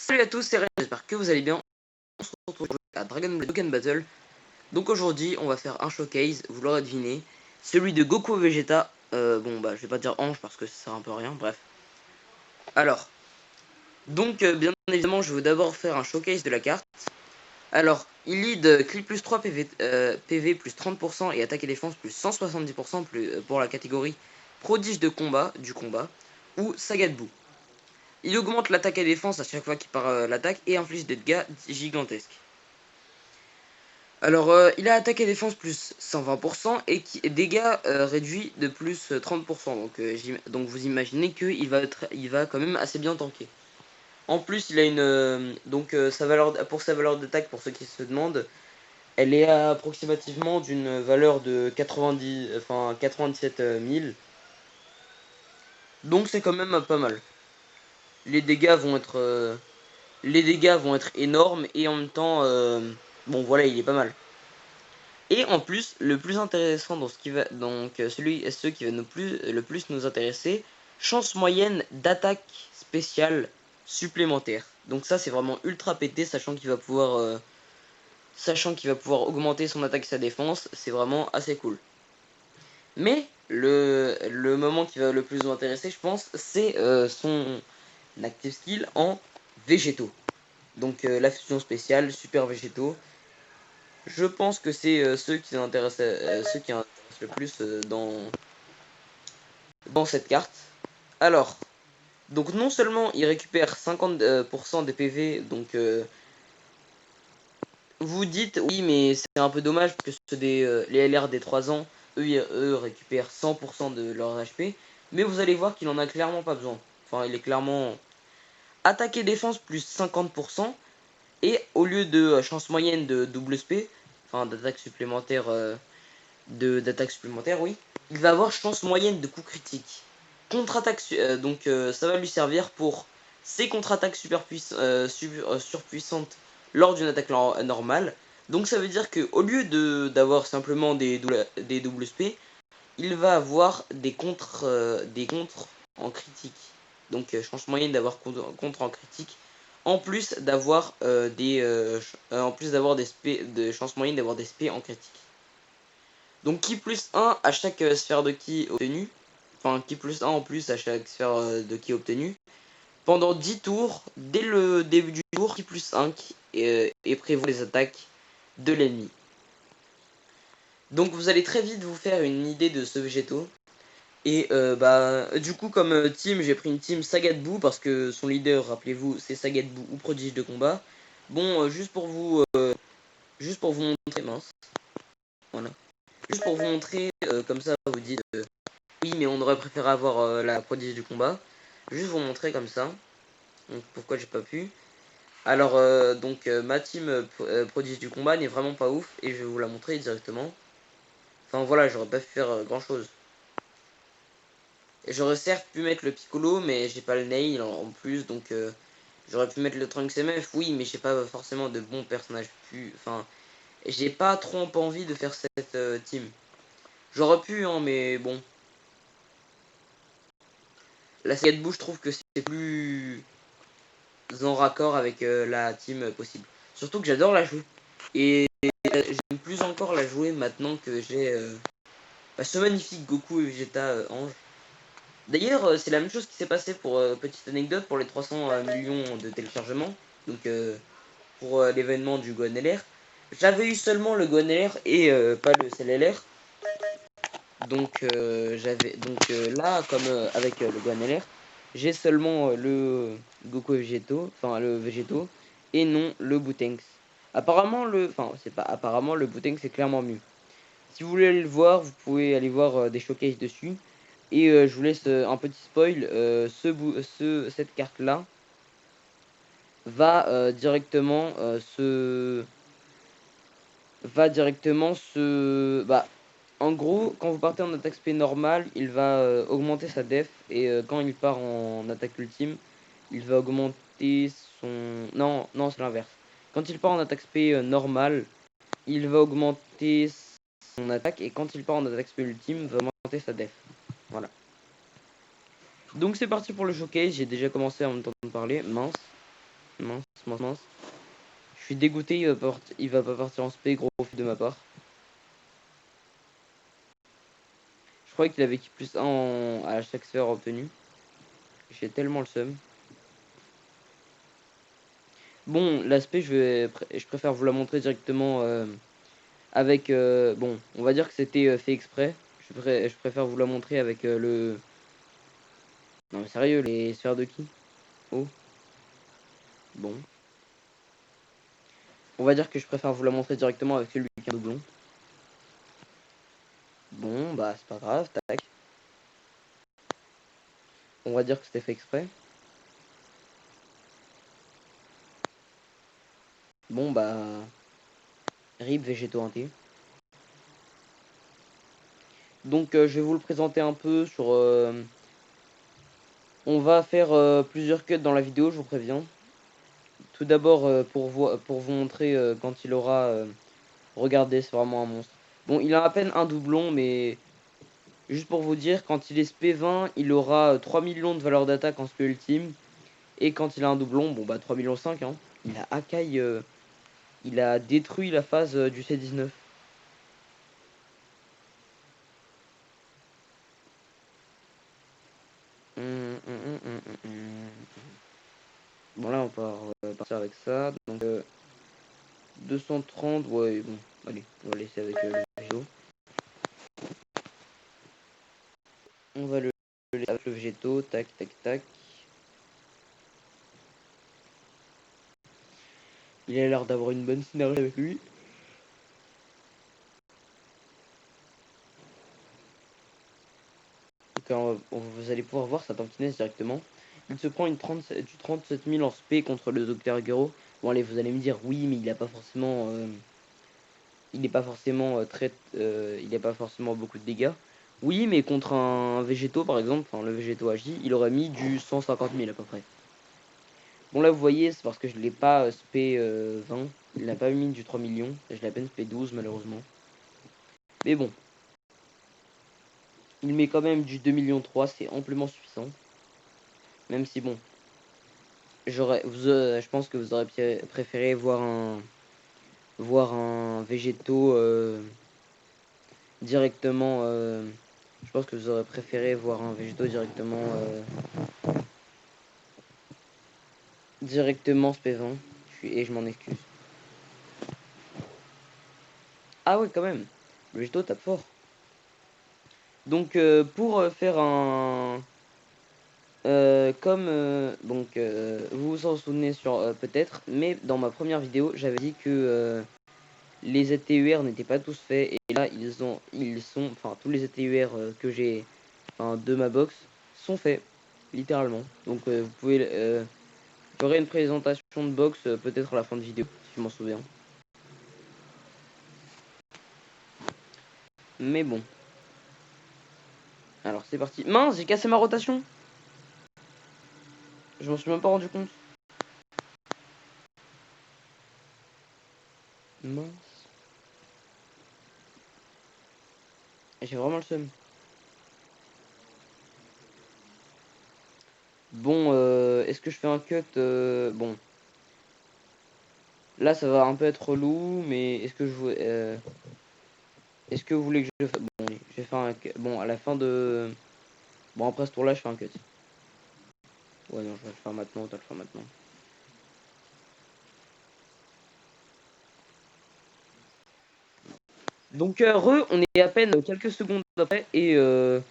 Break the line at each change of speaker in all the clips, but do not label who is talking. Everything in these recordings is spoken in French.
Salut à tous, c'est Ren, j'espère que vous allez bien. On se retrouve à Dragon Ball Dokkan Battle. Donc aujourd'hui, on va faire un showcase, vous l'aurez deviné, celui de Goku Vegeta. Je vais pas dire Ange parce que ça sert un peu à rien, bref. Alors, bien évidemment, je veux d'abord faire un showcase de la carte. Alors, il lead Clip plus 3 PV, PV plus 30% et attaque et défense plus 170% pour la catégorie prodige de combat, ou Saga de Boo. Il augmente l'attaque et défense à chaque fois qu'il part l'attaque et inflige des dégâts gigantesques. Alors, il a attaque et défense plus 120% et dégâts réduits de plus 30%. Donc vous imaginez qu'il va quand même assez bien tanker. En plus, il a une sa valeur pour sa valeur d'attaque, pour ceux qui se demandent, elle est approximativement d'une valeur de 97 000. Donc c'est quand même pas mal. Les dégâts vont être énormes et en même temps, bon voilà, il est pas mal. Et en plus, le plus intéressant dans ce qui va, ceux qui va le plus nous intéresser, chance moyenne d'attaque spéciale supplémentaire. Donc ça c'est vraiment ultra pété, sachant qu'il va pouvoir augmenter son attaque et sa défense, c'est vraiment assez cool. Mais le moment qui va le plus nous intéresser, je pense, c'est son active skill en végétaux. Donc la fusion spéciale, super végétaux. Je pense que c'est ceux qui intéressent le plus dans cette carte. Alors, donc non seulement il récupère 50% des PV, donc vous dites oui mais c'est un peu dommage parce que les LR des 3 ans, eux récupèrent 100% de leur HP, mais vous allez voir qu'il en a clairement pas besoin. Enfin, il est clairement attaque et défense plus 50%, et au lieu de chance moyenne de double SP, enfin d'attaque supplémentaire, oui, il va avoir chance moyenne de coup critique. Contre-attaque, ça va lui servir pour ses contre-attaques surpuissantes lors d'une attaque normale. Donc ça veut dire que au lieu d'avoir simplement des doubles SP, il va avoir des contres en critique. Donc chance moyenne d'avoir contre en critique, en plus d'avoir des chances moyennes d'avoir des SP en critique. Donc ki plus 1 à chaque sphère de ki obtenue, enfin ki plus 1 en plus à chaque sphère de ki obtenue, pendant 10 tours, dès le début du tour, ki plus 5 et prévoit les attaques de l'ennemi. Donc vous allez très vite vous faire une idée de ce végétaux. Et du coup, comme team, j'ai pris une team Saga de Boo parce que son leader, rappelez-vous, c'est Saga de Boo ou prodige de combat. Bon, juste pour vous montrer, mince, voilà. Juste pour vous montrer, comme ça, vous dites oui, mais on aurait préféré avoir la prodige du combat. Juste vous montrer comme ça. Donc pourquoi j'ai pas pu. Alors ma team prodige du combat n'est vraiment pas ouf et je vais vous la montrer directement. Enfin voilà, j'aurais pas pu faire grand chose. J'aurais certes pu mettre le Piccolo, mais j'ai pas le Nail en plus, donc j'aurais pu mettre le Trunks MF, oui, mais j'ai pas forcément de bons personnages Enfin, j'ai pas trop envie de faire cette team. J'aurais pu, hein, mais bon. La saga de Boo, je trouve que c'est plus en raccord avec la team possible. Surtout que j'adore la jouer. Et j'aime plus encore la jouer maintenant que j'ai ce magnifique Goku et Vegeta Ange. D'ailleurs, c'est la même chose qui s'est passé pour, petite anecdote, pour les 300 millions de téléchargements, donc pour l'événement du Gohan LR. J'avais eu seulement le Gohan LR et pas le CLLR. Donc là, comme avec le Gohan LR, j'ai seulement le Goku Végétaux, enfin le Végétaux, et non le Bootenks. Apparemment, c'est pas apparemment, le Bootenks c'est clairement mieux. Si vous voulez aller le voir, vous pouvez aller voir des showcases dessus. Et je vous laisse un petit spoil, cette carte là va directement en gros, quand vous partez en attaque SP normale, il va augmenter sa def, et quand il part en attaque ultime, il va augmenter son... Non, c'est l'inverse. Quand il part en attaque SP normale, il va augmenter son attaque, et quand il part en attaque SP ultime, il va augmenter sa def. Voilà. Donc c'est parti pour le showcase, j'ai déjà commencé à m'entendre parler, mince. Mince, mince, mince. Je suis dégoûté, il va pas partir en spé, gros f de ma part. Je croyais qu'il avait qui plus 1 à chaque sphère obtenue. J'ai tellement le seum. Bon, l'aspect, je préfère vous la montrer directement avec... bon, on va dire que c'était fait exprès. Je préfère vous la montrer avec le... Non mais sérieux, les sphères de qui? Oh, bon. On va dire que je préfère vous la montrer directement avec celui qui a un doublon. Bon, bah c'est pas grave, tac. On va dire que c'était fait exprès. Bon, bah... RIP végétaux inté. Donc je vais vous le présenter un peu sur... On va faire plusieurs cuts dans la vidéo, je vous préviens. Tout d'abord, pour vous montrer quand il aura... regardez, c'est vraiment un monstre. Bon, il a à peine un doublon, mais... Juste pour vous dire, quand il est SP20, il aura 3 millions de valeur d'attaque en SP ultime. Et quand il a un doublon, bon bah 3 millions 5, hein. Il a Akai... il a détruit la phase du C19. Bon là on va partir avec ça. Donc 230, ouais bon. Allez, on va laisser avec le végétaux. On va le laisser avec le végétaux. Tac, tac, tac. Il a l'air d'avoir une bonne synergie avec lui. Donc vous allez pouvoir voir sa tankiness directement. Il se prend du 37 000 en spé contre le Docteur Gero. Bon allez, vous allez me dire oui, mais il a pas forcément... il n'est pas forcément il n'est pas forcément beaucoup de dégâts. Oui, mais contre un végétaux par exemple, enfin le végétaux agi, il aurait mis du 150 000 à peu près. Bon là vous voyez, c'est parce que je l'ai pas spé 20, il n'a pas mis du 3 millions, je l'ai à peine spé 12 malheureusement. Mais bon, il met quand même du 2 millions 3, c'est amplement suffisant. Même si bon, je pense que vous aurez préféré voir un végétaux directement. Je pense que vous aurez préféré voir un végétaux directement SP20. Et je m'en excuse. Ah ouais, quand même. Le végétaux tape fort. Donc pour faire un comme donc vous vous en souvenez sur peut-être, mais dans ma première vidéo j'avais dit que les ZTUR n'étaient pas tous faits et là enfin tous les ZTUR que j'ai de ma box sont faits littéralement. Donc vous pouvez j'aurai une présentation de box peut-être à la fin de vidéo si je m'en souviens. Mais bon. Alors c'est parti. Mince, j'ai cassé ma rotation. Je m'en suis même pas rendu compte. Mince. J'ai vraiment le seum. Bon, est-ce que je fais un cut bon. Là, ça va un peu être relou, mais est-ce que vous voulez que je fasse... Bon, oui, je vais faire un cut. Bon, à la fin de... Bon, après ce tour-là, je fais un cut. Ouais, non, je vais le faire maintenant, autant le faire maintenant. Donc, on est à peine quelques secondes après, et je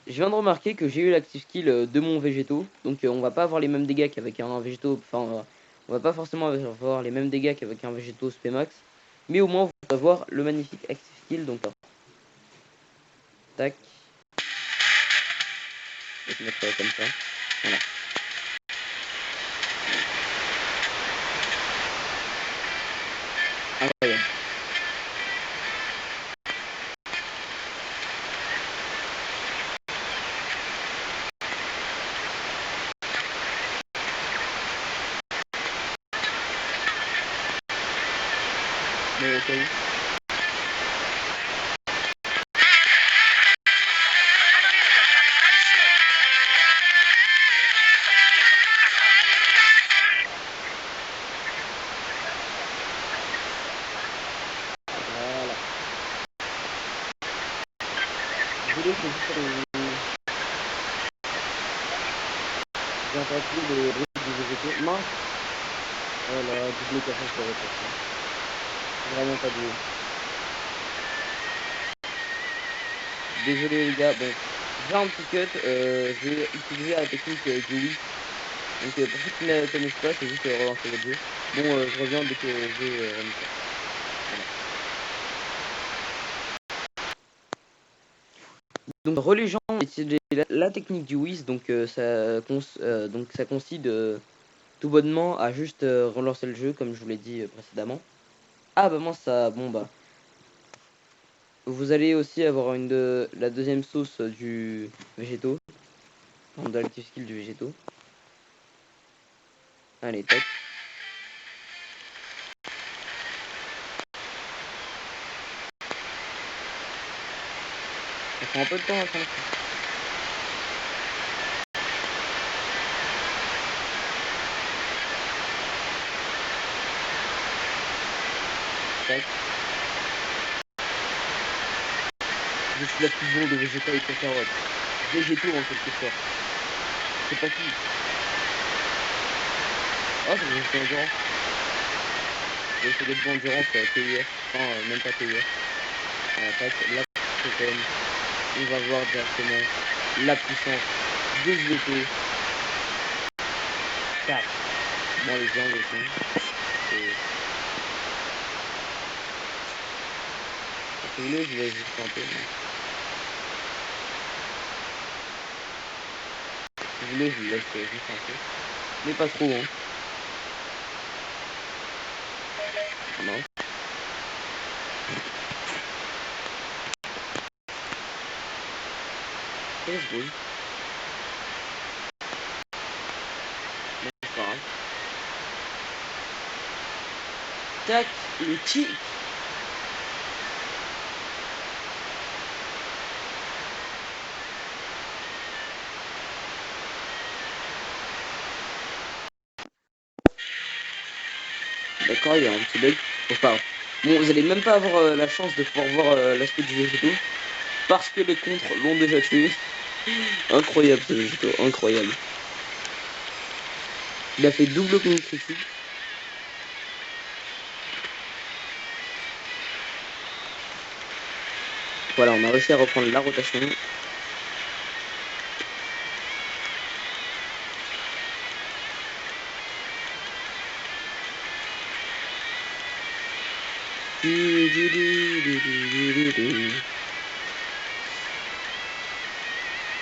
viens de remarquer que j'ai eu l'active skill de mon végétaux. Donc, on va pas avoir les mêmes dégâts qu'avec un végétaux. Enfin, on va pas forcément avoir les mêmes dégâts qu'avec un végétaux Spmax. Mais au moins, vous allez avoir le magnifique active skill. Donc, tac. Je vais mettre comme ça. Voilà. Incroyable. Mais ok. c'est juste pour vous entendre le bruit du végétaux. Mince. Oh là, double passage de rotation. Vraiment pas beau. Désolé les gars, bon, je vais un petit cut, je vais utiliser la technique du oui. Donc pour ceux qui ne la connaissent pas, c'est juste relancer votre jeu. Bon, je reviens dès que j'ai remis ça. Voilà. Donc religion, utiliser la technique du whiz, donc donc ça consiste tout bonnement à juste relancer le jeu comme je vous l'ai dit précédemment. Ah bah moi ça, bon bah. Vous allez aussi avoir la deuxième sauce du végétaux, dans l'active skill du végétaux. Allez, tac. Ça prend un peu de temps à faire. Tac. Je suis la fusion de végétaux et de carottes. Végétaux en quelque sorte. C'est pas qui. Ah, c'est végétaux endurance. Je vais essayer de endurance TUR. Enfin, même pas TUR. Tac, la protéine. On va voir directement la puissance des végétaux. Tac. Bon, les gens, les sons. Si vous voulez, je laisse juste un peu. Si vous voulez, je laisse juste un peu. Mais pas trop, hein. Non. Quel bruit. Mais c'est pas grave. Tac, le kick. D'accord, il y a un petit bug. Enfin, bon, vous allez même pas avoir la chance de pouvoir voir l'aspect du végétaux. Parce que les contres l'ont déjà tué. Incroyable ce végétaux, incroyable. Il a fait double contre critique. Voilà, on a réussi à reprendre la rotation.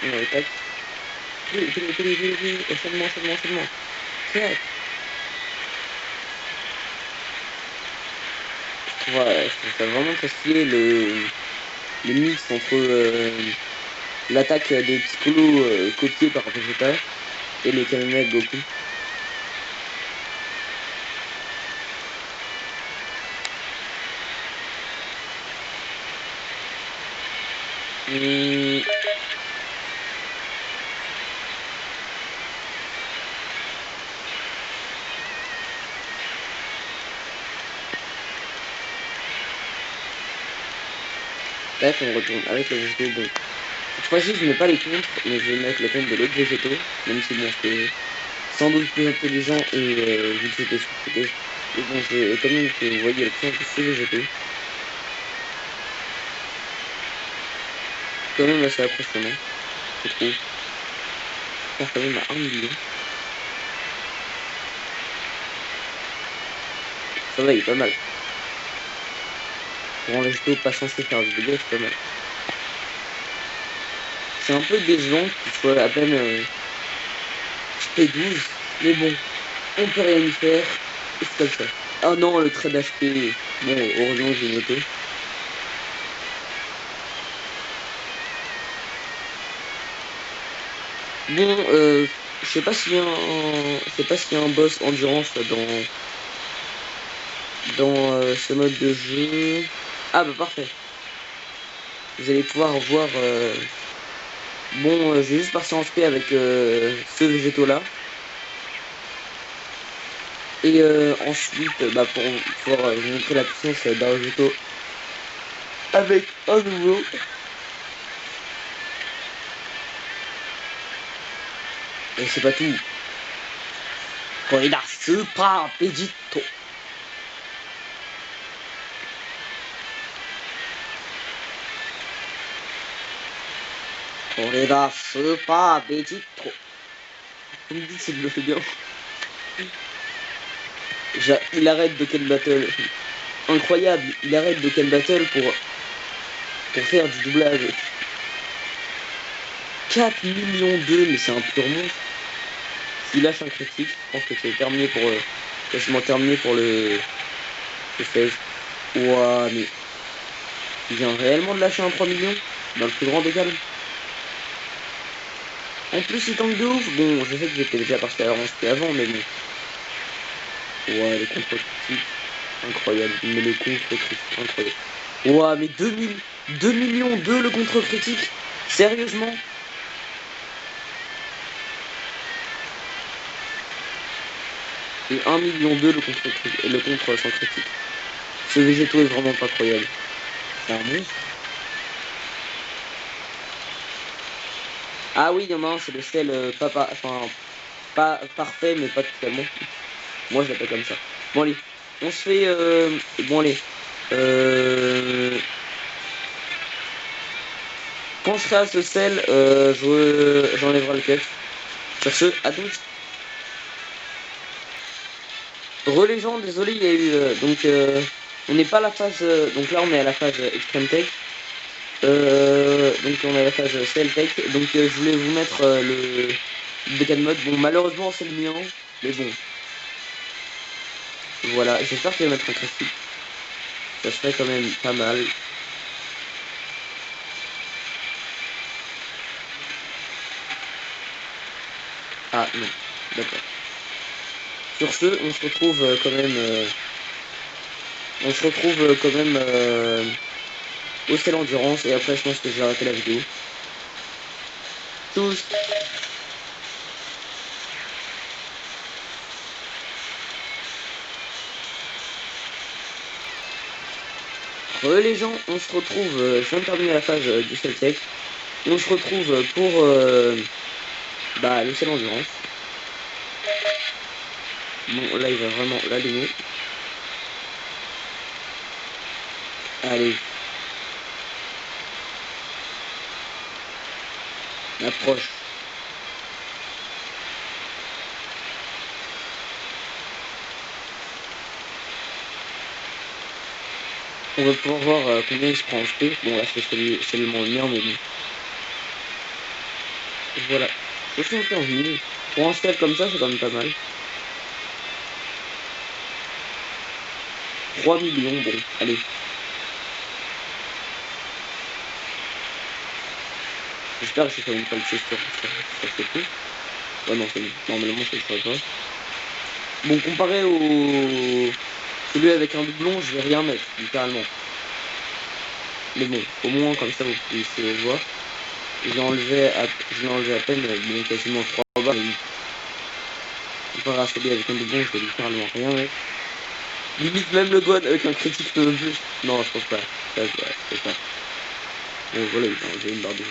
Ouais, tac. Enchaînement, enchaînement, enchaînement. Tac. Ouais, je trouve ça vraiment très stylé le mix entre l'attaque des Piccolo copiée par Vegeta et le Kamehameha de Goku. Bref, on retourne avec le végétaux. Bon, cette fois-ci, je mets pas les contres, mais je vais mettre le compte de l'autre végétaux, même si bon, c'était sans doute plus intelligent et vu que c'était sous-côté. Et bon, je veux quand même que vous voyez le puissance de ce végétaux. Quand même assez impressionnant, je trouve. Faire quand même à 1 million. Ça va, il est pas mal. Pour un végétaux pas censé faire du dégâts, c'est pas mal. C'est un peu décevant qu'il soit à peine HP12, mais bon, on peut rien y faire, et c'est comme ça. Ah non, le trait d'HP, bon, heureusement que j'ai noté. Bon, je sais pas s'il y a un boss endurance dans ce mode de jeu. Ah bah parfait. Vous allez pouvoir voir. Bon, je vais juste passer en SP avec ce végétaux là. Et ensuite, bah, pour pouvoir vous montrer la puissance d'un végétaux avec un nouveau. Et c'est pas tout. Corrida Super Vegito. Corrida Super Vegito. Vous me dites si je le fais bien. Il arrête de Ken Battle. Incroyable, il arrête de Ken Battle pour faire du doublage. 4 millions d'eux, mais c'est un pur monstre. S'il lâche un critique, je pense que c'est terminé pour quasiment terminé pour le 16. Ouah, mais il vient réellement de lâcher un 3 millions dans le plus grand des calmes. En plus, il tank de ouf. Bon, je sais que j'étais déjà parti à la range avant, mais bon. Ouais, le contre-critique, incroyable. Mais le contre-critique, incroyable. Ouah, mais 2 millions 2 le contre-critique. Sérieusement? Et 1 million 2 le contre sans critique. Ce végétaux est vraiment pas croyable. C'est un monstre. Ah oui, il y en a un, c'est le sel pas parfait, mais pas totalement. Moi, je l'appelle comme ça. Bon, allez, on se fait... bon, allez. Quand je serai à ce sel, j'enlèverai le keuf. Sur ce, à tous. Les gens, désolé, il y a eu... on n'est pas à la phase... donc là, on est à la phase Extreme Tech. Donc on a la phase Cell Tech. Donc je voulais vous mettre le bêta de mode. Bon, malheureusement, c'est le mien. Mais bon. Voilà, j'espère qu'il va mettre un critique. Ça serait quand même pas mal. Ah non, d'accord. Sur ce, on se retrouve quand même... on se retrouve quand même au Cell Endurance. Et après, je pense que je vais arrêter la vidéo. Tous. Les gens, on se retrouve... je viens de terminer la phase du Cell Tech. On se retrouve pour le Cell Endurance. Bon, là, il va vraiment l'allumer. Allez. Approche. On va pouvoir voir combien il se prend en SP. Bon, là, c'est seulement le mien, mais bon. Voilà. 75 000. Pour un step comme ça, c'est quand même pas mal. 3 millions, bon, allez. J'espère que je vais quand même pas le tuer sur ce coup. Ouais, non, c'est bon. Normalement, je le ferai pas. Bon, comparé au... celui avec un doublon, je vais rien mettre, littéralement. Mais bon, au moins, comme ça, vous pouvez voir. Je l'ai enlevé à peine, bon, quasiment 3 balles. Comparé à celui avec un doublon, je vais littéralement rien mettre. Limite même le god avec un critique peu plus. Non, je pense pas. Ça, je pense pas. Bon, voilà, j'ai une barre de vie.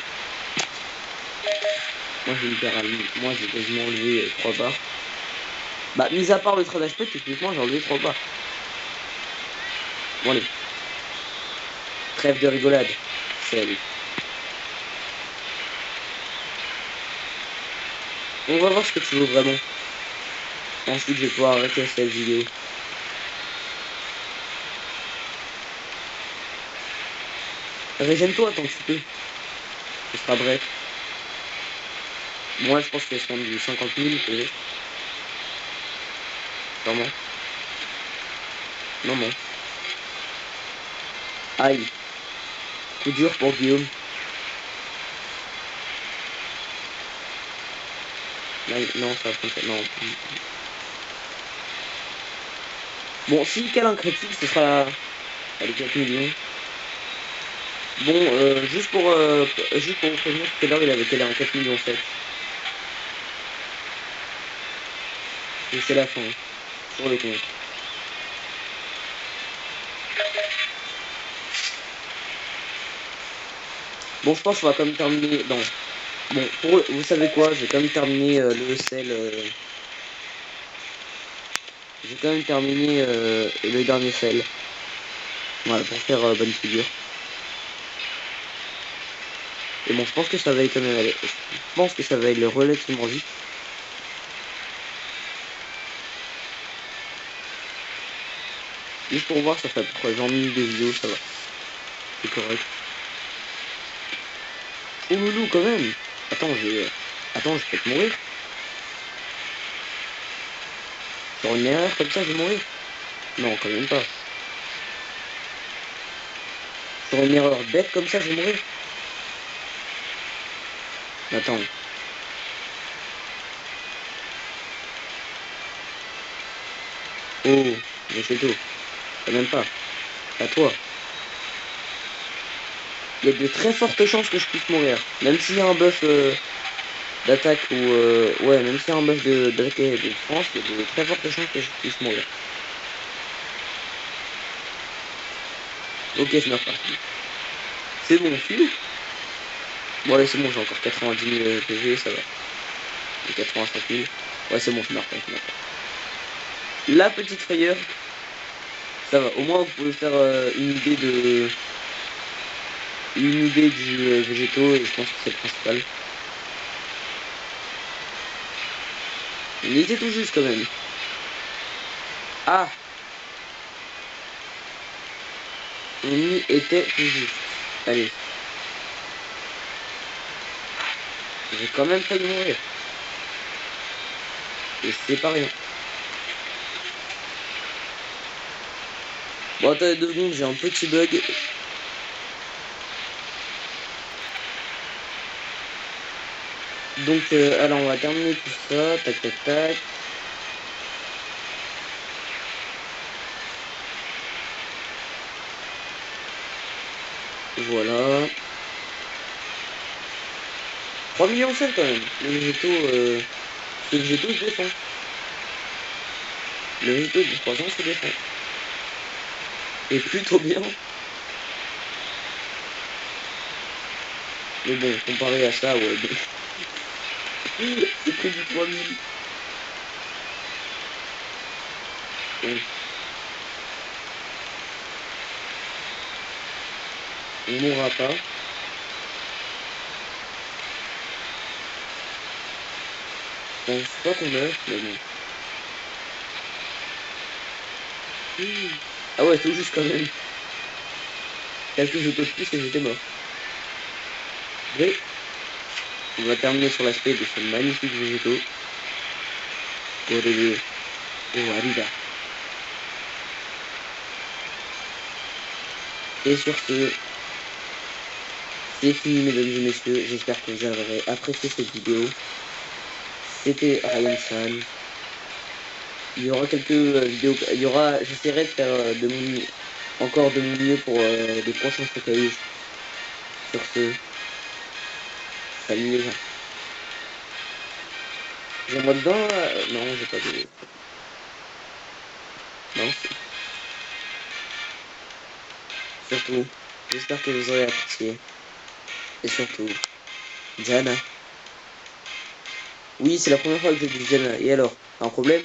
Moi, j'ai quasiment enlevé 3 barres. Bah, mis à part le trade HP, techniquement, j'ai enlevé 3 barres. Bon, allez. Trêve de rigolade. Salut. On va voir ce que tu veux vraiment. Ensuite, je vais pouvoir arrêter cette vidéo. Régène-toi tant que tu peux. Ce sera bref. Moi, je pense que c'est du 50 000, peut-être. Sûrement. Non, non. Aïe. Coup dur pour Guillaume. Non, ça va. Non. Bon, s'il cale un critique, ce sera... Allez, 4 millions. Bon, juste pour vous prévenir, tout à l'heure, il avait calé un 4 millions 7. Et c'est la fin. Sur le compte. Bon, je pense qu'on va quand même terminer... Non. Bon, vous savez quoi, je vais quand même terminer le sel. Je vais quand même terminer le dernier sel. Voilà, pour faire bonne figure. Et bon, je pense que ça va aller quand même aller. Je pense que ça va aller relativement vite. Juste pour voir, ça fait à peu près 20 minutes de vidéo, ça va. C'est correct. Oh loulou, quand même. Attends, Attends, je vais peut-être mourir. Sur une erreur comme ça, je vais mourir. Non, quand même pas. Sur une erreur bête comme ça, je vais mourir. Attends. Oh, mais c'est tout. Quand même pas. À toi. Il y a de très fortes chances que je puisse mourir. Même s'il y a un buff d'attaque ou... ouais, même s'il y a un buff d'attaque et de défense, il y a de très fortes chances que je puisse mourir. Ok, je meurs pas. C'est bon, filou. Bon, allez, c'est bon, j'ai encore 90 000 PV, ça va. Et 85 000. Ouais, c'est bon, je meurs pas, je meurs pas. La petite frayeur, ça va. Au moins, vous pouvez faire une idée du végétaux, et je pense que c'est le principal. Il était tout juste quand même. Ah, on y était tout juste. Allez. J'ai quand même failli mourir. Et c'est pas rien. Bon, attendez 2 secondes, j'ai un petit bug. Donc, alors, on va terminer tout ça. Tac, tac, tac. Voilà. 3 millions 7 quand même. Le végétaux se défend. Le végétaux de 3 ans se défend. Et plutôt bien. Mais bon, comparé à ça, ouais. C'est que du 3000. Bon, on mourra pas. Je pense pas qu'on meurt, mais bon. Ah ouais, tout juste quand même. Quelques autos de plus et j'étais mort. Mais on va terminer sur l'aspect de ce magnifique végétaux. Orele. Oh, arriba. Et sur ce, c'est fini mesdames et messieurs. J'espère que vous avez apprécié cette vidéo. C'était Ryan San. Il y aura quelques vidéos. J'essaierai de faire encore de mon mieux pour les prochains showcases. Sur ce, salut les gens. J'aimerais bien. Non, j'ai pas de. Non, surtout, j'espère que vous aurez apprécié. Et surtout, Jana. Oui, c'est la première fois que je dis Jana. Et alors, un problème?